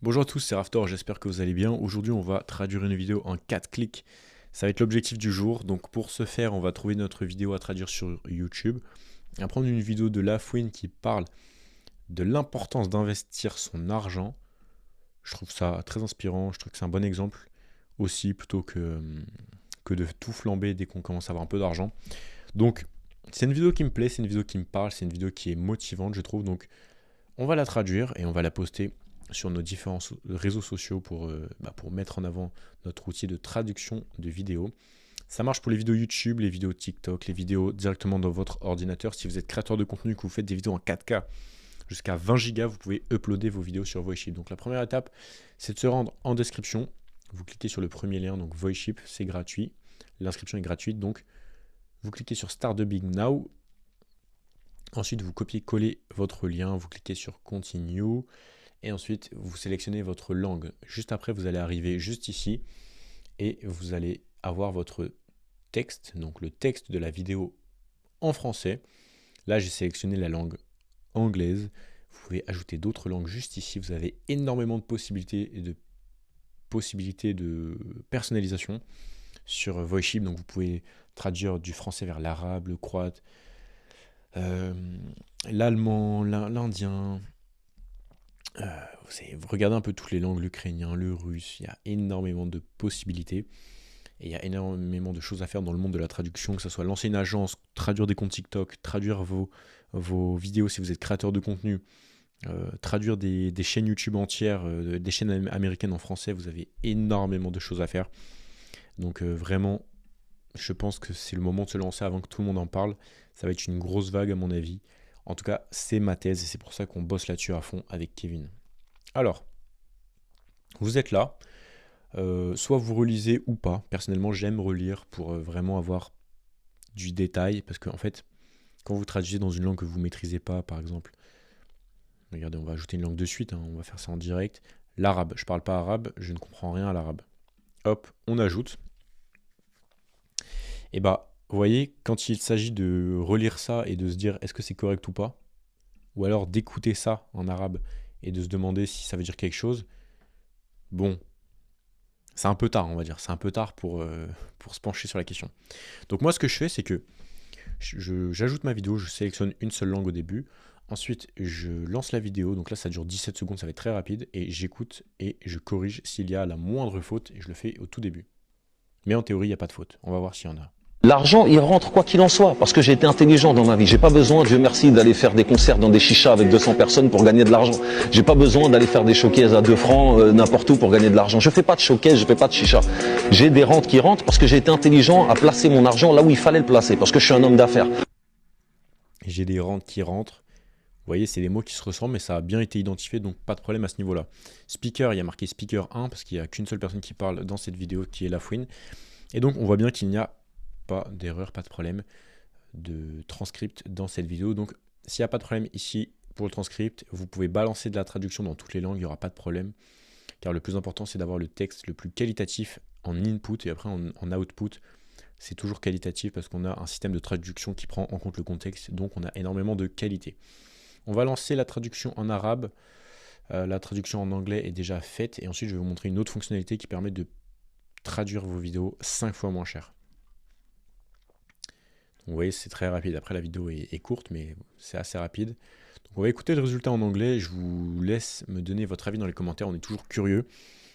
Bonjour à tous, c'est Raftor, j'espère que vous allez bien. Aujourd'hui, on va traduire une vidéo en 4 clics. Ça va être l'objectif du jour. Donc pour ce faire, on va trouver notre vidéo à traduire sur YouTube. On va prendre une vidéo de Lafouine qui parle de l'importance d'investir son argent. Je trouve ça très inspirant, je trouve que c'est un bon exemple aussi, plutôt que de tout flamber dès qu'on commence à avoir un peu d'argent. Donc c'est une vidéo qui me plaît, c'est une vidéo qui me parle, c'est une vidéo qui est motivante, je trouve. Donc on va la traduire et on va la poster sur nos différents réseaux sociaux pour mettre en avant notre outil de traduction de vidéos. Ça marche pour les vidéos YouTube, les vidéos TikTok, les vidéos directement dans votre ordinateur. Si vous êtes créateur de contenu, que vous faites des vidéos en 4K jusqu'à 20 Go, vous pouvez uploader vos vidéos sur Voice. Donc la première étape, c'est de se rendre en description. Vous cliquez sur le premier lien, donc Voice, c'est gratuit. L'inscription est gratuite, donc vous cliquez sur Start the Big Now. Ensuite, vous copiez-collez votre lien, vous cliquez sur Continue. Et ensuite, vous sélectionnez votre langue. Juste après, vous allez arriver juste ici et vous allez avoir votre texte, donc le texte de la vidéo en français. Là, j'ai sélectionné la langue anglaise. Vous pouvez ajouter d'autres langues juste ici. Vous avez énormément de possibilités de personnalisation sur Voice. Donc, vous pouvez traduire du français vers l'arabe, le croate, l'allemand, l'indien. Vous regardez un peu toutes les langues, l'ukrainien, le russe, il y a énormément de possibilités et il y a énormément de choses à faire dans le monde de la traduction, que ce soit lancer une agence, traduire des comptes TikTok, traduire vos vidéos si vous êtes créateur de contenu, traduire des chaînes YouTube entières, des chaînes américaines en français, vous avez énormément de choses à faire. Donc vraiment, je pense que c'est le moment de se lancer avant que tout le monde en parle. Ça va être une grosse vague à mon avis. En tout cas, c'est ma thèse et c'est pour ça qu'on bosse là-dessus à fond avec Kevin. Alors, vous êtes là, soit vous relisez ou pas. Personnellement, j'aime relire pour vraiment avoir du détail, parce qu'en fait, quand vous traduisez dans une langue que vous ne maîtrisez pas, par exemple, regardez, on va ajouter une langue de suite, on va faire ça en direct. L'arabe, je ne parle pas arabe, je ne comprends rien à l'arabe. Hop, on ajoute. Et bah, vous voyez, quand il s'agit de relire ça et de se dire est-ce que c'est correct ou pas, ou alors d'écouter ça en arabe et de se demander si ça veut dire quelque chose, bon, c'est un peu tard, on va dire. C'est un peu tard pour se pencher sur la question. Donc moi, ce que je fais, c'est que j'ajoute ma vidéo, je sélectionne une seule langue au début. Ensuite, je lance la vidéo. Donc là, ça dure 17 secondes, ça va être très rapide. Et j'écoute et je corrige s'il y a la moindre faute. Et je le fais au tout début. Mais en théorie, il n'y a pas de faute. On va voir s'il y en a. L'argent, il rentre quoi qu'il en soit, parce que j'ai été intelligent dans ma vie. J'ai pas besoin, Dieu merci, d'aller faire des concerts dans des chichas avec 200 personnes pour gagner de l'argent. J'ai pas besoin d'aller faire des showcases à 2 francs n'importe où pour gagner de l'argent. Je fais pas de showcase, je fais pas de chicha. J'ai des rentes qui rentrent parce que j'ai été intelligent à placer mon argent là où il fallait le placer, parce que je suis un homme d'affaires. J'ai des rentes qui rentrent. Vous voyez, c'est des mots qui se ressemblent, mais ça a bien été identifié, donc pas de problème à ce niveau-là. Speaker, il y a marqué Speaker 1, parce qu'il n'y a qu'une seule personne qui parle dans cette vidéo, qui est Lafouine. Et donc, on voit bien qu'il n'y a pas d'erreur, pas de problème de transcript dans cette vidéo. Donc, s'il n'y a pas de problème ici pour le transcript, vous pouvez balancer de la traduction dans toutes les langues, il n'y aura pas de problème. Car le plus important, c'est d'avoir le texte le plus qualitatif en input et après en output. C'est toujours qualitatif parce qu'on a un système de traduction qui prend en compte le contexte, donc on a énormément de qualité. On va lancer la traduction en arabe. La traduction en anglais est déjà faite et ensuite je vais vous montrer une autre fonctionnalité qui permet de traduire vos vidéos 5 fois moins cher. Donc, vous voyez, c'est très rapide. Après, la vidéo est courte, mais c'est assez rapide. Donc, on va écouter le résultat en anglais. Je vous laisse me donner votre avis dans les commentaires. On est toujours curieux.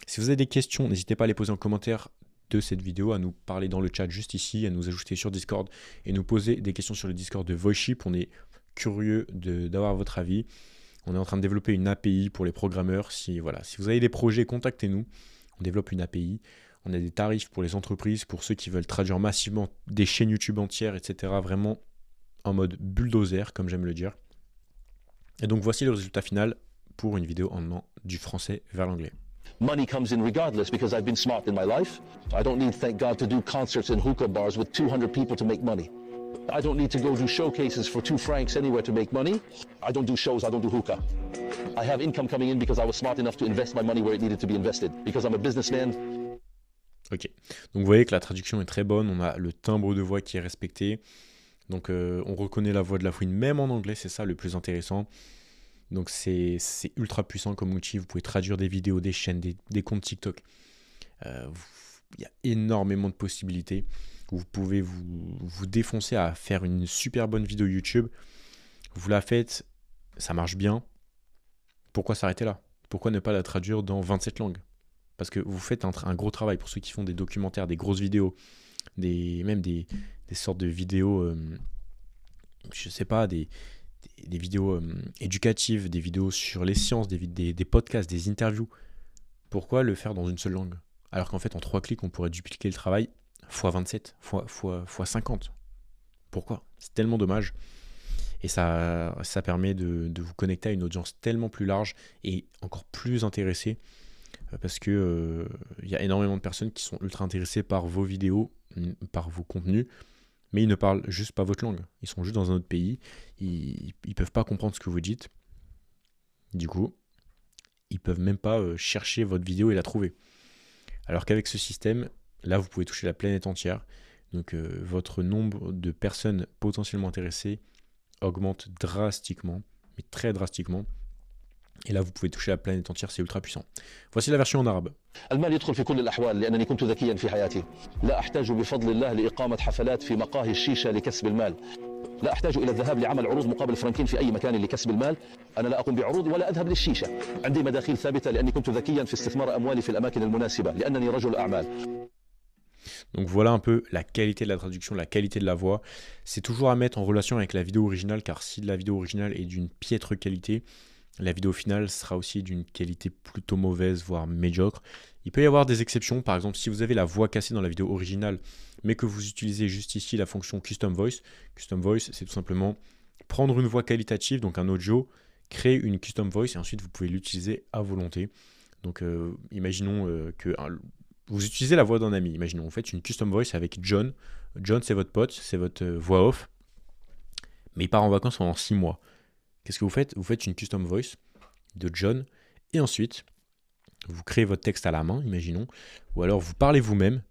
Si vous avez des questions, n'hésitez pas à les poser en commentaire de cette vidéo, à nous parler dans le chat juste ici, à nous ajouter sur Discord et nous poser des questions sur le Discord de Voice. On est curieux d'avoir votre avis. On est en train de développer une API pour les programmeurs. Si vous avez des projets, contactez-nous. On développe une API. On a des tarifs pour les entreprises, pour ceux qui veulent traduire massivement des chaînes YouTube entières, etc. Vraiment en mode bulldozer, comme j'aime le dire. Et donc voici le résultat final pour une vidéo en emmenant du français vers l'anglais. Money comes in regardless because I've been smart in my life. I don't need, thank God, to do concerts in hookah bars with 200 people to make money. I don't need to go do showcases for 2 francs anywhere to make money. I don't do shows, I don't do hookah. I have income coming in because I was smart enough to invest my money where it needed to be invested. Because I'm a businessman. Ok, donc vous voyez que la traduction est très bonne, on a le timbre de voix qui est respecté, donc on reconnaît la voix de Lafouine même en anglais, c'est ça le plus intéressant. Donc c'est ultra puissant comme outil. Vous pouvez traduire des vidéos, des chaînes, des comptes TikTok. Il y a énormément de possibilités. Vous pouvez vous défoncer à faire une super bonne vidéo YouTube. Vous la faites, ça marche bien. Pourquoi s'arrêter là? Pourquoi ne pas la traduire dans 27 langues? Parce que vous faites un gros travail pour ceux qui font des documentaires, des grosses vidéos, même des sortes de vidéos, je sais pas, des vidéos éducatives, des vidéos sur les sciences, des podcasts, des interviews. Pourquoi le faire dans une seule langue? Alors qu'en fait, en 3 clics, on pourrait dupliquer le travail fois 27, fois 50. Pourquoi? C'est tellement dommage. Et ça permet de vous connecter à une audience tellement plus large et encore plus intéressée. Parce que il y a énormément de personnes qui sont ultra intéressées par vos vidéos, par vos contenus, mais ils ne parlent juste pas votre langue. Ils sont juste dans un autre pays. Ils peuvent pas comprendre ce que vous dites. Du coup, ils peuvent même pas chercher votre vidéo et la trouver. Alors qu'avec ce système, là, vous pouvez toucher la planète entière. Donc, votre nombre de personnes potentiellement intéressées augmente drastiquement, mais très drastiquement. Et là, vous pouvez toucher la planète entière, c'est ultra puissant. Voici la version en arabe. المال يدخل في كل الأحوال لأنني كنت ذكيا في حياتي لا أحتاج بفضل الله لإقامة حفلات في مقاهي الشيشة لكسب المال لا أحتاج إلى الذهاب لعمل عروض مقابل فرنكين في أي مكان لكسب المال أنا لا أقوم بعروض ولا أذهب للشيشة عندي مداخيل ثابتة لأني كنت ذكيا في استثمار أموالي في الأماكن المناسبة لأنني رجل أعمال. Donc voilà un peu la qualité de la traduction, la qualité de la voix. C'est toujours à mettre en relation avec la vidéo originale, car si la vidéo originale est d'une piètre qualité, la vidéo finale sera aussi d'une qualité plutôt mauvaise, voire médiocre. Il peut y avoir des exceptions, par exemple si vous avez la voix cassée dans la vidéo originale, mais que vous utilisez juste ici la fonction Custom Voice. Custom Voice, c'est tout simplement prendre une voix qualitative, donc un audio, créer une Custom Voice, et ensuite vous pouvez l'utiliser à volonté. Donc imaginons que vous utilisez la voix d'un ami. Imaginons, vous faites une Custom Voice avec John. John, c'est votre pote, c'est votre voix off, mais il part en vacances pendant 6 mois. Qu'est-ce que vous faites? Vous faites une Custom Voice de John, et ensuite, vous créez votre texte à la main, imaginons, ou alors vous parlez vous-même,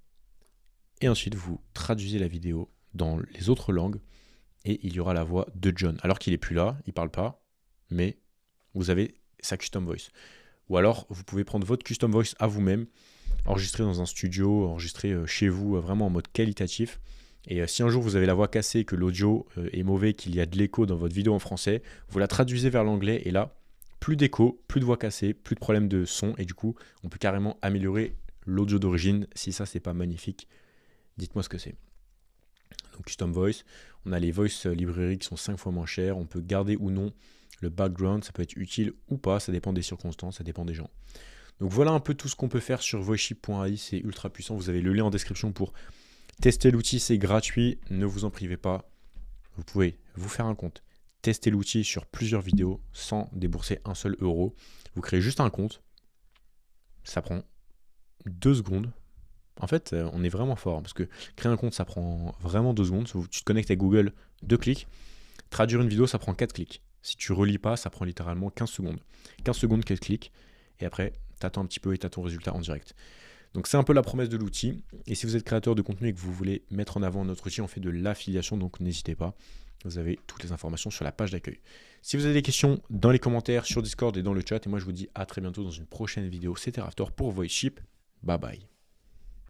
et ensuite vous traduisez la vidéo dans les autres langues, et il y aura la voix de John. Alors qu'il n'est plus là, il ne parle pas, mais vous avez sa Custom Voice. Ou alors, vous pouvez prendre votre Custom Voice à vous-même, enregistrer dans un studio, enregistrer chez vous, vraiment en mode qualitatif. Et si un jour vous avez la voix cassée, que l'audio est mauvais, qu'il y a de l'écho dans votre vidéo en français, vous la traduisez vers l'anglais et là, plus d'écho, plus de voix cassée, plus de problème de son et du coup, on peut carrément améliorer l'audio d'origine. Si ça, c'est pas magnifique, dites-moi ce que c'est. Donc Custom Voice, on a les Voice Librairies qui sont 5 fois moins chères, on peut garder ou non le background, ça peut être utile ou pas, ça dépend des circonstances, ça dépend des gens. Donc voilà un peu tout ce qu'on peut faire sur voiceship.ai, c'est ultra puissant, vous avez le lien en description pour tester l'outil, c'est gratuit, ne vous en privez pas. Vous pouvez vous faire un compte, tester l'outil sur plusieurs vidéos sans débourser un seul euro. Vous créez juste un compte, ça prend 2 secondes. En fait, on est vraiment fort parce que créer un compte, ça prend vraiment 2 secondes. Tu te connectes à Google, 2 clics. Traduire une vidéo, ça prend 4 clics. Si tu relis pas, ça prend littéralement 15 secondes. 15 secondes, 4 clics. Et après, tu attends un petit peu et tu as ton résultat en direct. Donc c'est un peu la promesse de l'outil. Et si vous êtes créateur de contenu et que vous voulez mettre en avant notre outil, on fait de l'affiliation, donc n'hésitez pas. Vous avez toutes les informations sur la page d'accueil. Si vous avez des questions, dans les commentaires, sur Discord et dans le chat. Et moi je vous dis à très bientôt dans une prochaine vidéo. C'était Raftor pour Voiceship. Bye bye.